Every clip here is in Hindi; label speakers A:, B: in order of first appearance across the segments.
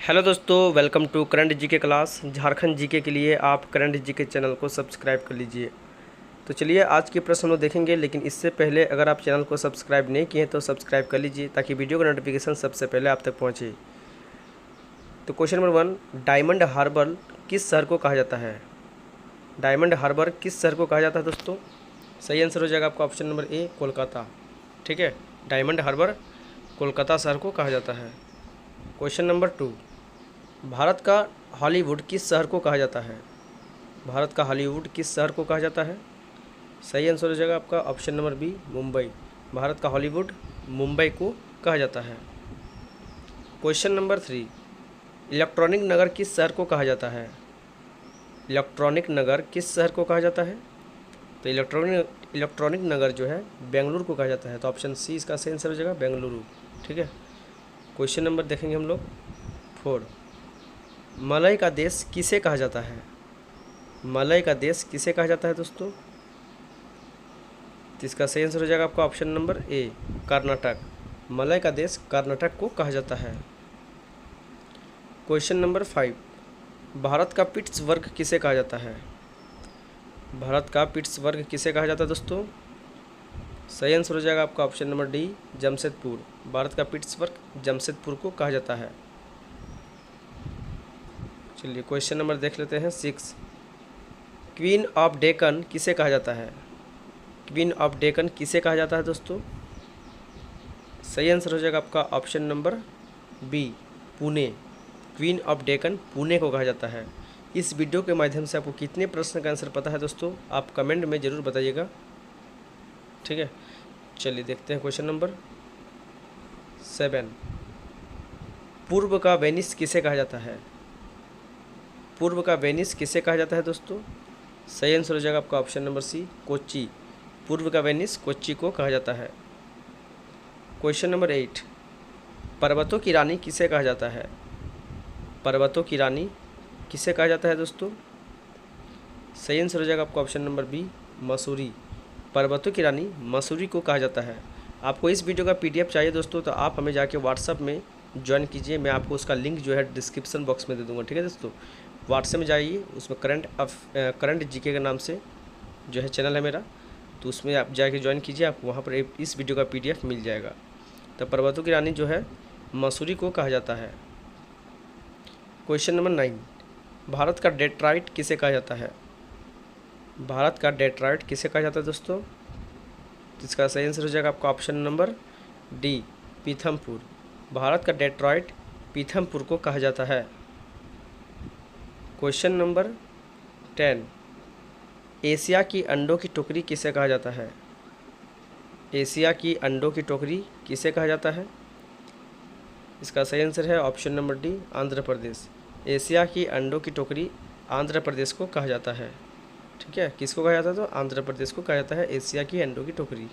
A: हेलो दोस्तों, welcome to current GK class. Jharkhand GK के लिए आप करंट जीके चैनल को सब्सक्राइब कर लीजिए। तो चलिए आज के प्रश्न हम लोग देखेंगे, लेकिन इससे पहले अगर आप चैनल को सब्सक्राइब नहीं किए हैं तो सब्सक्राइब कर लीजिए ताकि वीडियो का नोटिफिकेशन सबसे पहले आप तक पहुँचे। तो क्वेश्चन नंबर 1, डायमंड हार्बर किस शहर को कहा जाता है? डायमंड हार्बर किस शहर को कहा जाता है दोस्तों? सही आंसर हो जाएगा आपका ऑप्शन नंबर ए, कोलकाता। ठीक है, डायमंड हार्बर कोलकाता शहर को कहा जाता है। क्वेश्चन नंबर 2, भारत का हॉलीवुड किस शहर को कहा जाता है? भारत का हॉलीवुड किस शहर को कहा जाता है? सही आंसर हो जाएगा आपका option number B, Mumbai. Bharat का हॉलीवुड मुंबई को कहा जाता है। क्वेश्चन नंबर 3, इलेक्ट्रॉनिक नगर किस शहर को कहा जाता है? इलेक्ट्रॉनिक नगर किस शहर को कहा जाता है? तो इलेक्ट्रॉनिक नगर जो है बेंगलुरु को कहा जाता है। तो ऑप्शन सी इसका सही आंसर हो जाएगा, बेंगलुरु। ठीक है, क्वेश्चन नंबर देखेंगे हम लोग 4, मलय का देश किसे कहा जाता है? मलय का देश किसे कहा जाता है दोस्तों? तो इसका सही आंसर हो जाएगा आपका option number A, Karnataka. Malay का देश कर्नाटक को कहा जाता है। क्वेश्चन नंबर 5, भारत का पिट्सबर्ग किसे कहा जाता है? भारत का पिट्सबर्ग किसे कहा जाता है दोस्तों? सही आंसर हो जाएगा आपका option number D, Jamshedpur. Bharat का पिट्सबर्ग जमशेदपुर को कहा जाता है। चलिए क्वेश्चन नंबर देख लेते हैं 6, क्वीन ऑफ डेक्कन किसे कहा जाता है? क्वीन ऑफ डेक्कन किसे कहा जाता है दोस्तों? सही आंसर हो जाएगा आपका option number B, Pune. Queen of Deccan Pune को कहा जाता है। इस वीडियो के माध्यम से आपको कितने प्रश्न का आंसर पता है दोस्तों, आप कमेंट में ज़रूर बताइएगा। ठीक है, चलिए देखते हैं क्वेश्चन नंबर 7, पूर्व का वेनिस किसे कहा जाता है? पूर्व का वेनिस किसे कहा जाता है दोस्तों? सही आंसर हो जाएगा आपका ऑप्शन नंबर सी, कोच्चि। पूर्व का वेनिस कोच्चि को कहा जाता है। क्वेश्चन नंबर 8, पर्वतों की रानी किसे कहा जाता है? पर्वतों की रानी किसे कहा जाता है दोस्तों? सही आंसर हो जाएगा आपका ऑप्शन नंबर बी, मसूरी। पर्वतों की रानी मसूरी को कहा जाता है। आपको इस वीडियो का पीडीएफ चाहिए दोस्तों तो आप हमें जाके व्हाट्सअप में ज्वाइन कीजिए। मैं आपको उसका लिंक जो है डिस्क्रिप्शन बॉक्स में दे दूँगा। ठीक है दोस्तों, व्हाट्सएप में जाइए, उसमें करंट जीके के नाम से जो है चैनल है मेरा, तो उसमें आप जाके ज्वाइन कीजिए। आपको वहाँ पर इस वीडियो का पीडीएफ मिल जाएगा। तो पर्वतों की रानी जो है मसूरी को कहा जाता है। क्वेश्चन नंबर 9, भारत का डेट्रॉइट किसे कहा जाता है? भारत का डेट्रॉइट किसे कहा जाता है दोस्तों? इसका सही आंसर हो जाएगा आपका option number D, Pithampur. Bharat का डेट्रॉइट पीथमपुर को कहा जाता है। क्वेश्चन नंबर 10, एशिया की अंडों की टोकरी किसे कहा जाता है? एशिया की अंडों की टोकरी किसे कहा जाता है? इसका सही आंसर है option number D, Andhra Pradesh. Asia की अंडों की टोकरी आंध्र प्रदेश को कहा जाता है। ठीक है, किसको कहा जाता है? तो आंध्र प्रदेश को कहा जाता है एशिया की अंडों की टोकरी।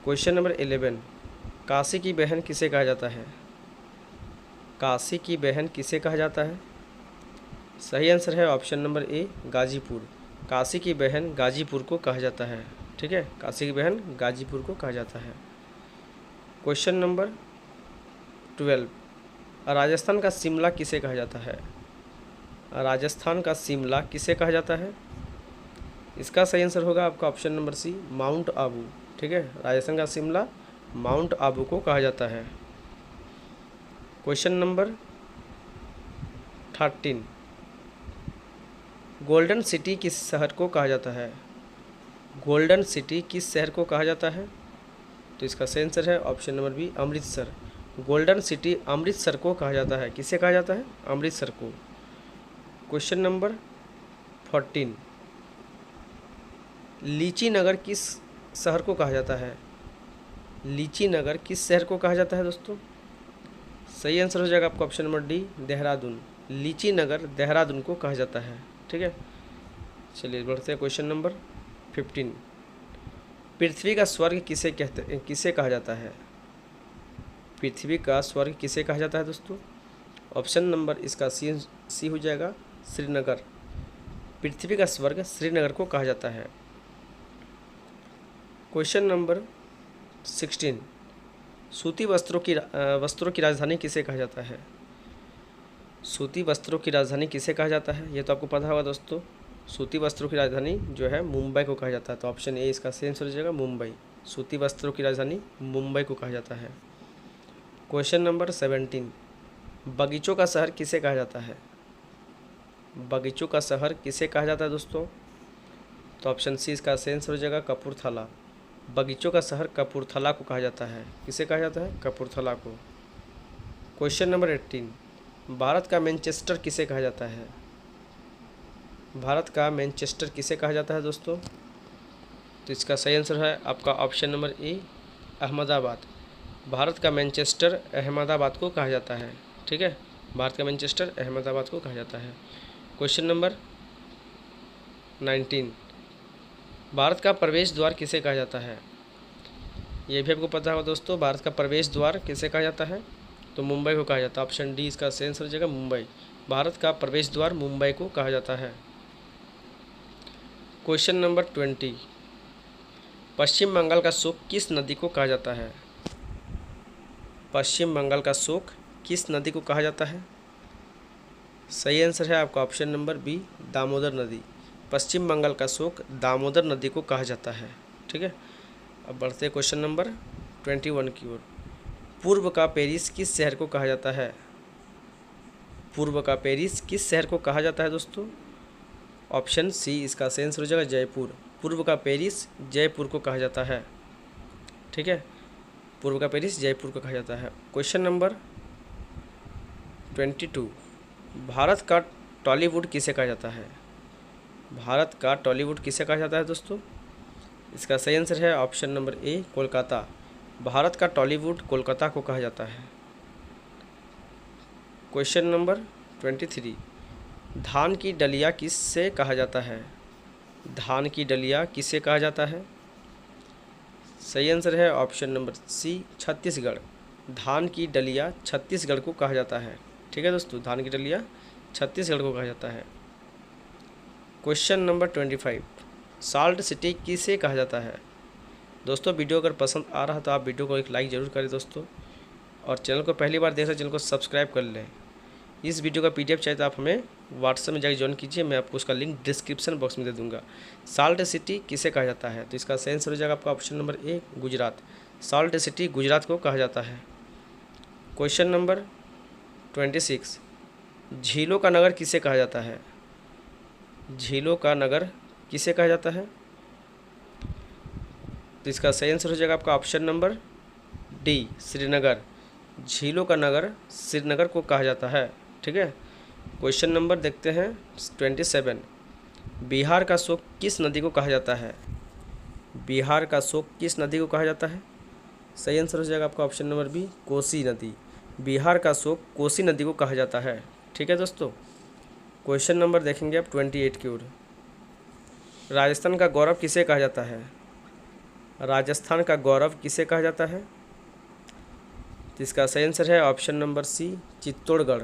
A: क्वेश्चन नंबर 11, काशी की बहन किसे कहा जाता है? काशी की बहन किसे कहा जाता है? सही आंसर है option number A, Ghazipur. Kashi की बहन गाजीपुर को कहा जाता है। ठीक है, काशी की बहन गाजीपुर को कहा जाता है। क्वेश्चन नंबर 12, राजस्थान का शिमला किसे कहा जाता है? राजस्थान का शिमला किसे कहा जाता है? इसका सही आंसर होगा आपका option number C, Mount Abu. ठीक है, राजस्थान का शिमला माउंट आबू को कहा जाता है। क्वेश्चन नंबर 13, गोल्डन सिटी किस शहर को कहा जाता है? गोल्डन सिटी किस शहर को कहा जाता है? तो इसका सही आंसर है option number B, Amritsar. Golden city Amritsar को कहा जाता है। किसे कहा जाता है? अमृतसर को। क्वेश्चन नंबर 14, लीची नगर किस शहर को कहा जाता है? लीची नगर किस शहर को कहा जाता है दोस्तों? सही आंसर हो जाएगा आपका ऑप्शन नंबर डी, देहरादून। लीची नगर देहरादून को कहा जाता है। ठीक है, चलिए बढ़ते हैं क्वेश्चन नंबर 15, पृथ्वी का स्वर्ग किसे कहा जाता है? पृथ्वी का स्वर्ग किसे कहा जाता है दोस्तों? ऑप्शन नंबर इसका सी हो जाएगा, श्रीनगर। पृथ्वी का स्वर्ग श्रीनगर को कहा जाता है। क्वेश्चन नंबर 16, सूती वस्त्रों की राजधानी किसे कहा जाता है? सूती वस्त्रों की राजधानी किसे कहा जाता है? ये तो आपको पता होगा दोस्तों। सूती वस्त्रों की राजधानी जो है मुंबई को कहा जाता है। तो ऑप्शन ए इसका सही आंसर हो जाएगा मुंबई। सूती वस्त्रों की राजधानी मुंबई को कहा जाता है। क्वेश्चन नंबर 17, बगीचों का शहर किसे कहा जाता है? बगीचों का शहर किसे कहा जाता है दोस्तों? तो ऑप्शन सी इसका सही आंसर हो जाएगा कपूरथला। बगीचों का शहर कपूरथला को कहा जाता है। किसे कहा जाता है? कपूरथला को। क्वेश्चन नंबर 18, भारत का मैनचेस्टर किसे कहा जाता है? भारत का मैनचेस्टर किसे कहा जाता है दोस्तों? तो इसका सही आंसर है आपका option number A Ahmedabad. Bharat का मैनचेस्टर अहमदाबाद को कहा जाता है। ठीक है, भारत का मैनचेस्टर अहमदाबाद को कहा जाता है। क्वेश्चन नंबर 19, भारत का प्रवेश द्वार किसे कहा जाता है? ये भी आपको पता होगा दोस्तों। भारत का प्रवेश द्वार किसे कहा जाता है? तो मुंबई को कहा जाता है। ऑप्शन डी इसका सही आंसर हो जाएगा मुंबई। भारत का प्रवेश द्वार मुंबई को कहा जाता है। क्वेश्चन नंबर 20, पश्चिम बंगाल का शोक किस नदी को कहा जाता है? पश्चिम बंगाल का शोक किस नदी को कहा जाता है? सही आंसर है आपका ऑप्शन नंबर बी दामोदर नदी। पश्चिम बंगाल का शोक दामोदर नदी को कहा जाता है। ठीक है, अब बढ़ते हैं क्वेश्चन नंबर 21 की ओर। पूर्व का पेरिस किस शहर को कहा जाता है? पूर्व का पेरिस किस शहर को कहा जाता है दोस्तों? ऑप्शन सी इसका सही आंसर हो जाएगा जयपुर। पूर्व का पेरिस जयपुर को कहा जाता है। ठीक है, पूर्व का पेरिस जयपुर को कहा जाता है। क्वेश्चन नंबर 22, भारत का टॉलीवुड किसे कहा जाता है? भारत का टॉलीवुड किसे कहा जाता है दोस्तों? इसका सही आंसर है option number A Kolkata. Bharat का टॉलीवुड कोलकाता को कहा जाता है। क्वेश्चन नंबर 23, धान की डलिया किससे कहा जाता है? धान की डलिया किसे कहा जाता है? सही आंसर है ऑप्शन नंबर सी छत्तीसगढ़। धान की डलिया छत्तीसगढ़ को कहा जाता है। ठीक है दोस्तों, धान की डलिया छत्तीसगढ़ को कहा जाता है। क्वेश्चन नंबर 25, साल्ट सिटी किसे कहा जाता है? दोस्तों वीडियो अगर पसंद आ रहा तो आप वीडियो को एक लाइक ज़रूर करें दोस्तों, और चैनल को पहली बार देख रहे चैनल को सब्सक्राइब कर लें। इस वीडियो का PDF चाहिए तो आप हमें व्हाट्सएप में जाकर ज्वाइन कीजिए, मैं आपको उसका लिंक डिस्क्रिप्शन बॉक्स में दे दूंगा। साल्ट सिटी किसे कहा जाता है? तो इसका सही आंसर हो जाएगा आपका option number A Gujarat. Salt city Gujarat को कहा जाता है। क्वेश्चन नंबर 26, झीलों का नगर किसे कहा जाता है? झीलों का नगर किसे कहा जाता है? तो इसका सही आंसर हो जाएगा आपका ऑप्शन नंबर डी श्रीनगर। झीलों का नगर श्रीनगर को कहा जाता है। ठीक है, क्वेश्चन नंबर देखते हैं 27, बिहार का शोक किस नदी को कहा जाता है? बिहार का शोक किस नदी को कहा जाता है? सही आंसर हो जाएगा आपका ऑप्शन नंबर बी कोसी नदी। बिहार का शोक कोसी नदी को कहा जाता है। ठीक है दोस्तों, क्वेश्चन नंबर देखेंगे आप 28 की ओर। राजस्थान का गौरव किसे कहा जाता है? राजस्थान का गौरव किसे कहा जाता है? तो इसका सही आंसर है option number C Chittorgarh.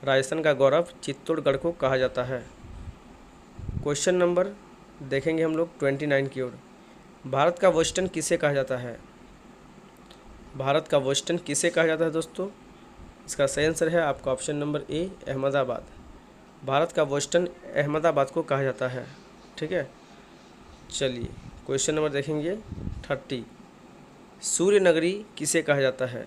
A: Rajasthan का गौरव चित्तौड़गढ़ को कहा जाता है। क्वेश्चन नंबर देखेंगे हम लोग 29 की ओर। भारत का बोस्टन किसे कहा जाता है? भारत का बोस्टन किसे कहा जाता है दोस्तों? इसका सही आंसर है आपका option number A Ahmedabad. Bharat का बोस्टन अहमदाबाद को कहा जाता है। ठीक है, चलिए क्वेश्चन नंबर देखेंगे 30, सूर्य नगरी किसे कहा जाता है?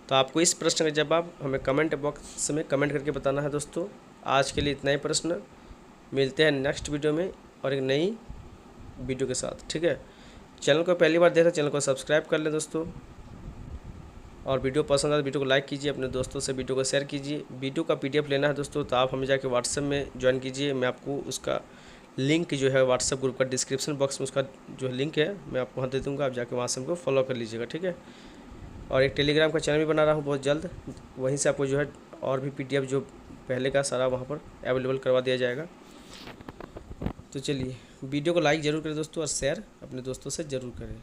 A: तो आपको इस प्रश्न का जवाब हमें कमेंट बॉक्स में कमेंट करके बताना है दोस्तों। आज के लिए इतना ही प्रश्न, मिलते हैं नेक्स्ट वीडियो में और एक नई वीडियो के साथ। ठीक है, चैनल को पहली बार देख रहे चैनल को सब्सक्राइब कर लें दोस्तों, और वीडियो पसंद आए तो वीडियो को लाइक कीजिए, अपने दोस्तों से वीडियो को शेयर कीजिए। वीडियो का PDF लेना है दोस्तों तो आप हमें जाके व्हाट्सएप में ज्वाइन कीजिए। मैं आपको उसका लिंक जो है व्हाट्सएप ग्रुप का डिस्क्रिप्शन बॉक्स में उसका जो लिंक है मैं आपको वहाँ दे दूँगा, आप जाके वहाँ से हमको फॉलो कर लीजिएगा। ठीक है, और एक टेलीग्राम का चैनल भी बना रहा हूँ बहुत जल्द, वहीं से आपको जो है और भी PDF जो पहले का सारा वहाँ पर अवेलेबल करवा दिया जाएगा। तो चलिए वीडियो को लाइक ज़रूर करें दोस्तों, और शेयर अपने दोस्तों से ज़रूर करें।